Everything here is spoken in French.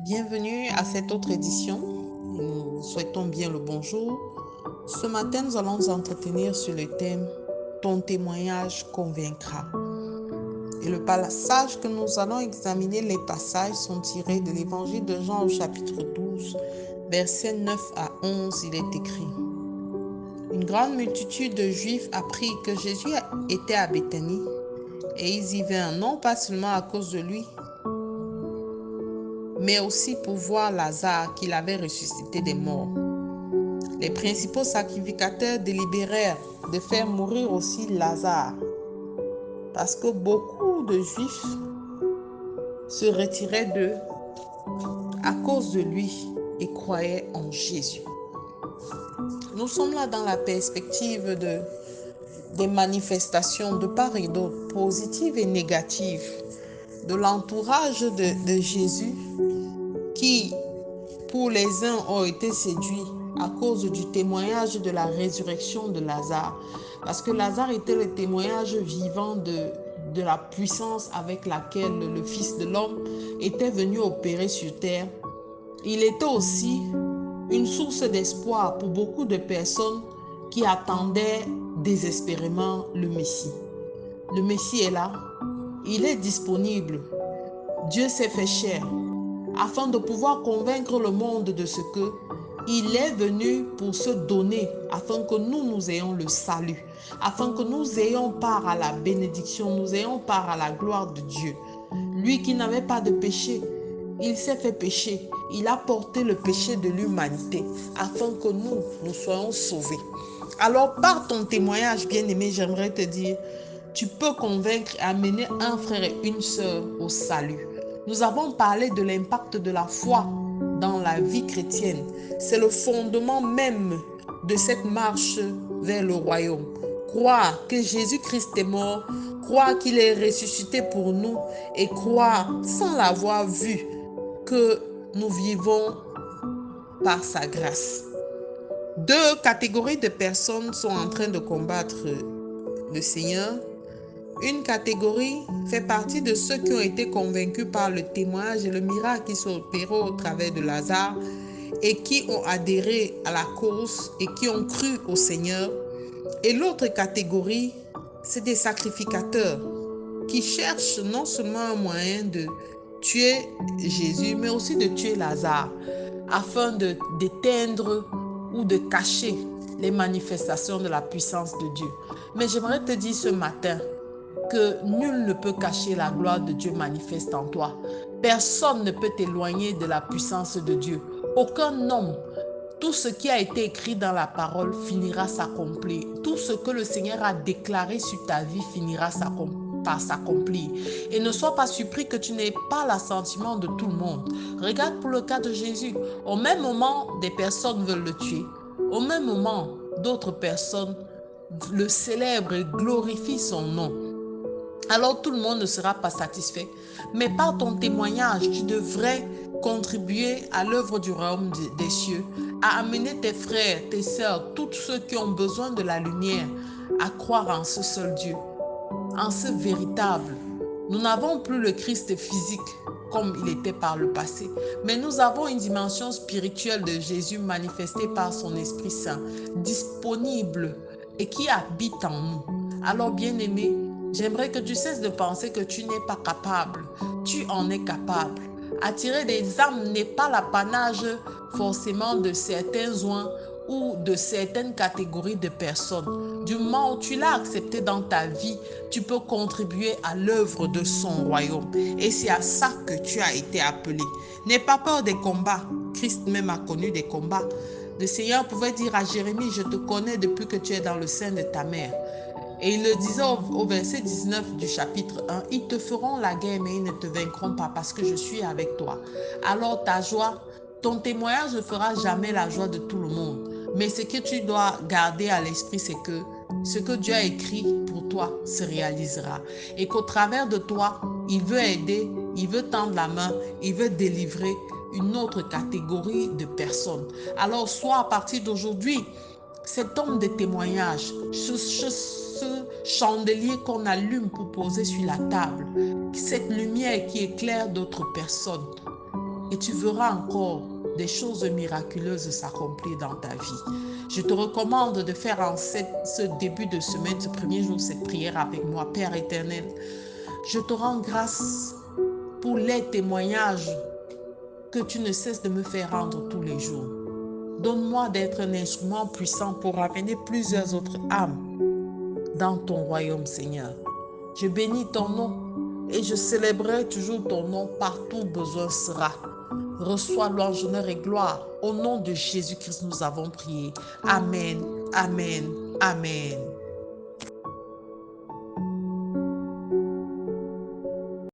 Bienvenue à cette autre édition. Nous souhaitons bien le bonjour. Ce matin, nous allons nous entretenir sur le thème « Ton témoignage convaincra ». Et le passage que nous allons examiner, les passages sont tirés de l'évangile de Jean au chapitre 12, versets 9 à 11. Il est écrit: Une grande multitude de Juifs apprit que Jésus était à Béthanie, et ils y vinrent non pas seulement à cause de lui, mais aussi pour voir Lazare qu'il avait ressuscité des morts. Les principaux sacrificateurs délibérèrent de faire mourir aussi Lazare, parce que beaucoup de Juifs se retiraient d'eux à cause de lui et croyaient en Jésus. Nous sommes là dans la perspective des manifestations de part et d'autre, positives et négatives, de l'entourage de Jésus qui, pour les uns, ont été séduits à cause du témoignage de la résurrection de Lazare. Parce que Lazare était le témoignage vivant de la puissance avec laquelle le Fils de l'homme était venu opérer sur terre. Il était aussi une source d'espoir pour beaucoup de personnes qui attendaient désespérément le Messie. Le Messie est là, il est disponible. Dieu s'est fait chair afin de pouvoir convaincre le monde de ce que il est venu pour se donner, afin que nous ayons le salut, afin que nous ayons part à la bénédiction, nous ayons part à la gloire de Dieu. Lui qui n'avait pas de péché, il s'est fait pécher. Il a porté le péché de l'humanité, afin que nous soyons sauvés. Alors, par ton témoignage, bien-aimé, j'aimerais te dire, tu peux convaincre et amener un frère et une sœur au salut. Nous avons parlé de l'impact de la foi dans la vie chrétienne. C'est le fondement même de cette marche vers le royaume. Croire que Jésus-Christ est mort, croire qu'il est ressuscité pour nous et croire sans l'avoir vu que nous vivons par sa grâce. Deux catégories de personnes sont en train de combattre le Seigneur. Une catégorie fait partie de ceux qui ont été convaincus par le témoignage et le miracle qui s'est opéré au travers de Lazare et qui ont adhéré à la cause et qui ont cru au Seigneur. Et l'autre catégorie, c'est des sacrificateurs qui cherchent non seulement un moyen de tuer Jésus, mais aussi de tuer Lazare, afin d'éteindre ou de cacher les manifestations de la puissance de Dieu. Mais j'aimerais te dire ce matin que nul ne peut cacher la gloire de Dieu manifeste en toi. Personne ne peut t'éloigner de la puissance de Dieu. Aucun homme. Tout ce qui a été écrit dans la parole finira s'accomplir. Tout ce que le Seigneur a déclaré sur ta vie finira par s'accomplir. Et ne sois pas surpris que tu n'aies pas l'assentiment de tout le monde. Regarde pour le cas de Jésus. Au même moment, des personnes veulent le tuer. Au même moment, d'autres personnes le célèbrent et glorifient son nom. Alors tout le monde ne sera pas satisfait. Mais par ton témoignage, tu devrais contribuer à l'œuvre du royaume des cieux, à amener tes frères, tes sœurs, tous ceux qui ont besoin de la lumière, à croire en ce seul Dieu, en ce véritable. Nous n'avons plus le Christ physique comme il était par le passé, mais nous avons une dimension spirituelle de Jésus manifestée par son Esprit Saint, disponible et qui habite en nous. Alors bien-aimé, j'aimerais que tu cesses de penser que tu n'es pas capable. Tu en es capable. Attirer des âmes n'est pas l'apanage forcément de certains oins ou de certaines catégories de personnes. Du moment où tu l'as accepté dans ta vie, tu peux contribuer à l'œuvre de son royaume. Et c'est à ça que tu as été appelé. N'aie pas peur des combats. Christ même a connu des combats. Le Seigneur pouvait dire à Jérémie, je te connais depuis que tu es dans le sein de ta mère. Et il le disait au verset 19 du chapitre 1, ils te feront la guerre, mais ils ne te vaincront pas parce que je suis avec toi. Alors ta joie, ton témoignage ne fera jamais la joie de tout le monde. Mais ce que tu dois garder à l'esprit, c'est que ce que Dieu a écrit pour toi se réalisera. Et qu'au travers de toi, il veut aider, il veut tendre la main, il veut délivrer une autre catégorie de personnes. Alors sois à partir d'aujourd'hui cet homme de témoignage, ce chandelier qu'on pour poser sur la table, cette lumière qui éclaire d'autres personnes. et tu verras encore des choses miraculeuses s'accomplir dans ta vie. Je te recommande de faire en ce début de semaine, ce premier jour, cette prière avec moi. Père éternel, je te rends grâce pour les témoignages que tu ne cesses de me faire rendre tous les jours. Donne-moi d'être un instrument puissant pour ramener plusieurs autres âmes dans ton royaume, Seigneur. Je bénis ton nom et je célébrerai toujours ton nom partout où besoin sera. Reçois louange, honneur et gloire. Au nom de Jésus-Christ, nous avons prié. Amen, amen, amen.